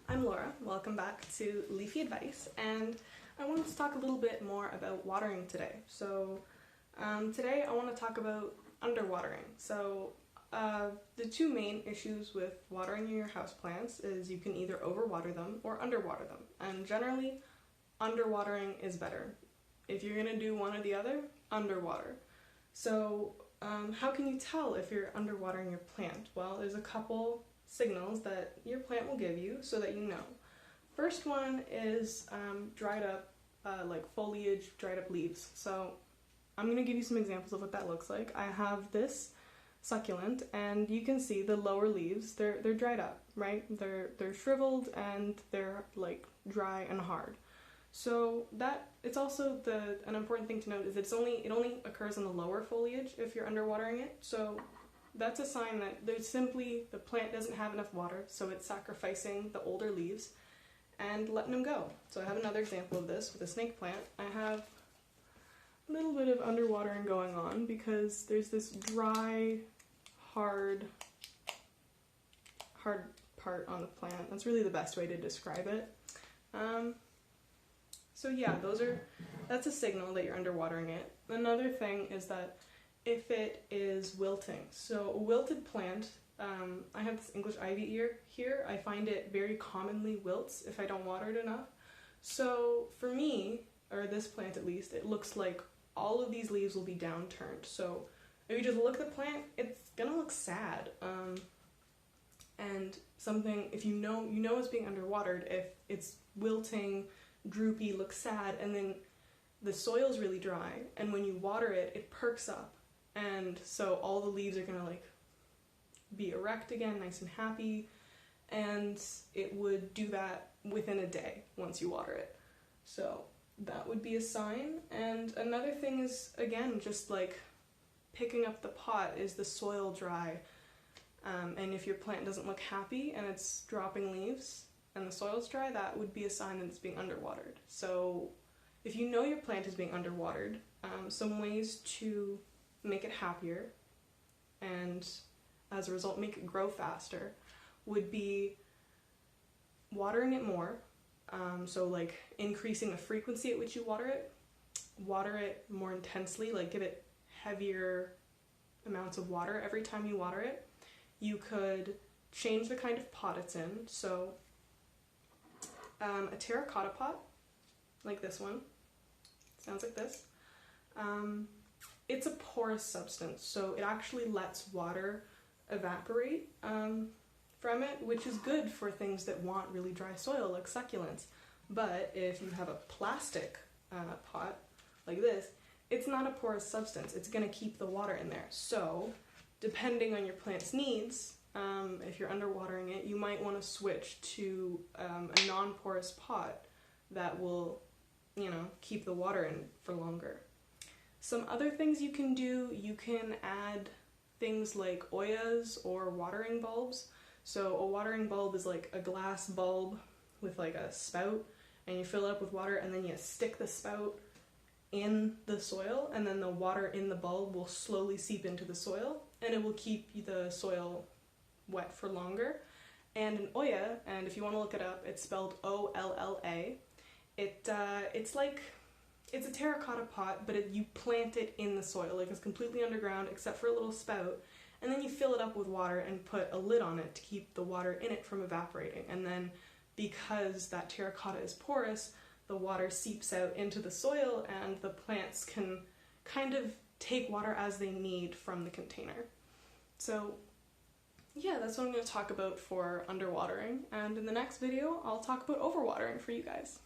I'm Laura, welcome back to Leafy Advice, and I wanted to talk a little bit more about watering today. Today I want to talk about underwatering. The two main issues with watering your houseplants is you can either overwater them or underwater them, and generally underwatering is better. If you're going to do one or the other, underwater. How can you tell if you're underwatering your plant? Well, there's a couple signals that your plant will give you so that you know. First one is dried up foliage, dried up leaves. So I'm going to give you some examples of what that looks like. I have this succulent and you can see the lower leaves, they're dried up, right? They're shriveled and they're like dry and hard. So it's also an important thing to note is it only occurs in the lower foliage if you're underwatering it. So that's a sign that the plant doesn't have enough water, so it's sacrificing the older leaves and letting them go. So I have another example of this with a snake plant. I have a little bit of underwatering going on because there's this dry, hard part on the plant. That's really the best way to describe it. That's a signal that you're underwatering it. Another thing is that if it is wilting. So a wilted plant, I have this English ivy here. I find it very commonly wilts if I don't water it enough. So for me, or this plant at least, it looks like all of these leaves will be downturned. So if you just look at the plant, it's gonna look sad. If you know it's being underwatered, if it's wilting, droopy, looks sad, and then the soil's really dry, and when you water it, it perks up. And so all the leaves are gonna be erect again, nice and happy, and it would do that within a day once you water it. So that would be a sign. And another thing is, again, just picking up the pot, is the soil dry? And if your plant doesn't look happy and it's dropping leaves and the soil's dry, that would be a sign that it's being underwatered. So if you know your plant is being underwatered, some ways to make it happier and as a result make it grow faster would be watering it more. Increasing the frequency at which you water it more intensely, give it heavier amounts of water every time you water it. You could change the kind of pot it's in. So a terracotta pot, like this one, sounds like this. It's a porous substance, so it actually lets water evaporate from it, which is good for things that want really dry soil, like succulents. But if you have a plastic pot, like this, it's not a porous substance. It's going to keep the water in there. So, depending on your plant's needs, if you're underwatering it, you might want to switch to a non-porous pot that will, keep the water in for longer. Some other things you can do, you can add things like Oyas or watering bulbs. So a watering bulb is like a glass bulb with a spout, and you fill it up with water, and then you stick the spout in the soil, and then the water in the bulb will slowly seep into the soil, and it will keep the soil wet for longer. And an Oya, and if you want to look it up, it's spelled O-L-L-A. It's a terracotta pot, but you plant it in the soil, it's completely underground except for a little spout, and then you fill it up with water and put a lid on it to keep the water in it from evaporating. And then because that terracotta is porous, the water seeps out into the soil and the plants can kind of take water as they need from the container. So yeah, that's what I'm going to talk about for underwatering, and in the next video I'll talk about overwatering for you guys.